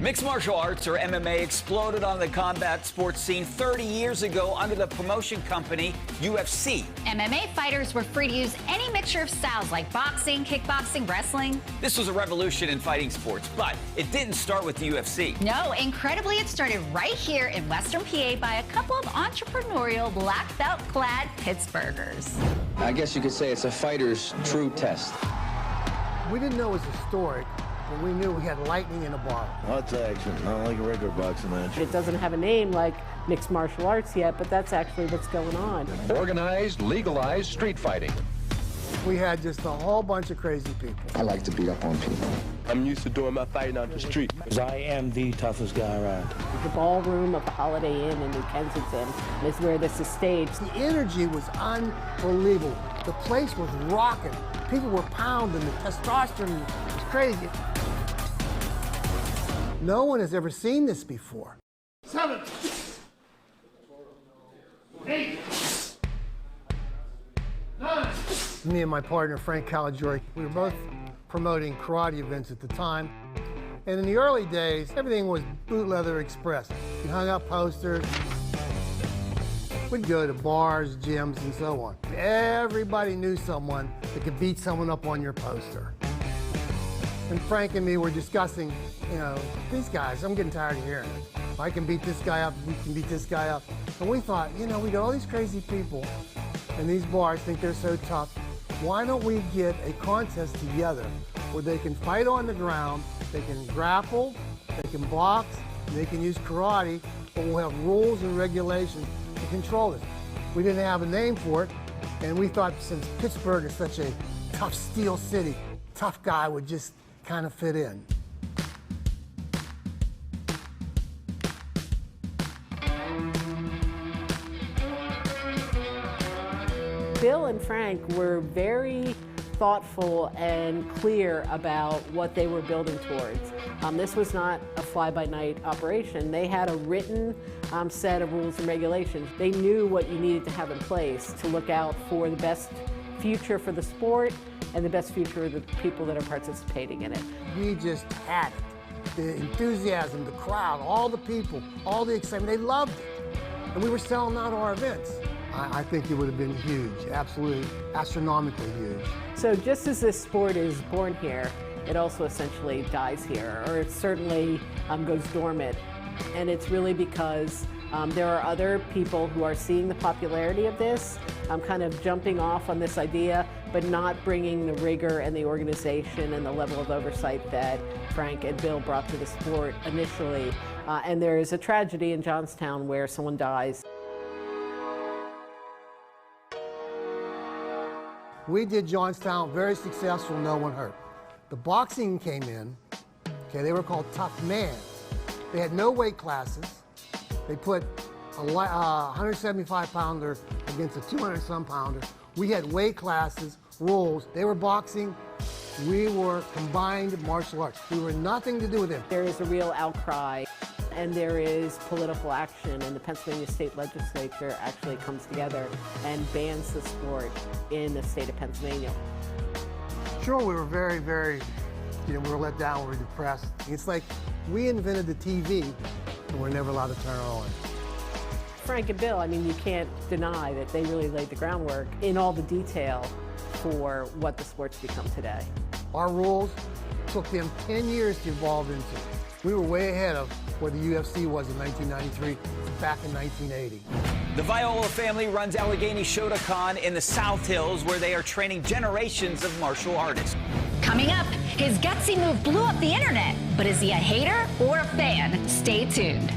Mixed martial arts, or MMA, exploded on the combat sports scene 30 years ago under the promotion company UFC. MMA fighters were free to use any mixture of styles like boxing, kickboxing, wrestling. This was a revolution in fighting sports, but it didn't start with the UFC. No, incredibly, it started right here in Western PA by a couple of entrepreneurial, black belt-clad Pittsburghers. I guess you could say it's a fighter's true test. We didn't know it was historic, but we knew we had lightning in a bottle. Lots of action, not like a regular boxing match. It doesn't have a name like mixed martial arts yet, but that's actually what's going on. Organized, legalized street fighting. We had just a whole bunch of crazy people. I like to beat up on people. I'm used to doing my fighting out the street. I am the toughest guy around. The ballroom of the Holiday Inn in New Kensington is where this is staged. The energy was unbelievable. The place was rocking. People were pounding. The testosterone was crazy. No one has ever seen this before. 7, 8, 9. Me and my partner, Frank Caligiuri, we were both promoting karate events at the time. And in the early days, everything was boot leather express. We hung up posters. We'd go to bars, gyms, and so on. Everybody knew someone that could beat someone up on your poster. And Frank and me were discussing, these guys, I'm getting tired of hearing it. I can beat this guy up, we can beat this guy up. And we thought, we got all these crazy people, and these bars think they're so tough. Why don't we get a contest together where they can fight on the ground, they can grapple, they can box, and they can use karate, but we'll have rules and regulations to control it. We didn't have a name for it, and we thought since Pittsburgh is such a tough steel city, tough guy would just kind of fit in. Bill and Frank were very thoughtful and clear about what they were building towards. This was not a fly-by-night operation. They had a written set of rules and regulations. They knew what you needed to have in place to look out for the best future for the sport and the best future of the people that are participating in it. We just had it. The enthusiasm, the crowd, all the people, all the excitement, they loved it. And we were selling out our events. I think it would have been huge, absolutely astronomically huge. So just as this sport is born here, it also essentially dies here, or it certainly goes dormant. And it's really because there are other people who are seeing the popularity of this, kind of jumping off on this idea, but not bringing the rigor and the organization and the level of oversight that Frank and Bill brought to the sport initially. And there is a tragedy in Johnstown where someone dies. We did Johnstown, very successful, no one hurt. The boxing came in, they were called tough mans. They had no weight classes. They put a 175-pounder against a 200-some pounder. We had weight classes, rules. They were boxing. We were combined martial arts. We were nothing to do with them. There is a real outcry, and there is political action, and the Pennsylvania State Legislature actually comes together and bans the sport in the state of Pennsylvania. Sure, we were very, very, we were let down, we were depressed. It's like we invented the TV, and we're never allowed to turn it on. Frank and Bill, you can't deny that they really laid the groundwork in all the detail for what the sport's become today. Our rules took them 10 years to evolve into. We were way ahead of where the UFC was in 1993, back in 1980. The Viola family runs Allegheny Shotokan in the South Hills, where they are training generations of martial artists. Coming up, his gutsy move blew up the internet, but is he a hater or a fan? Stay tuned.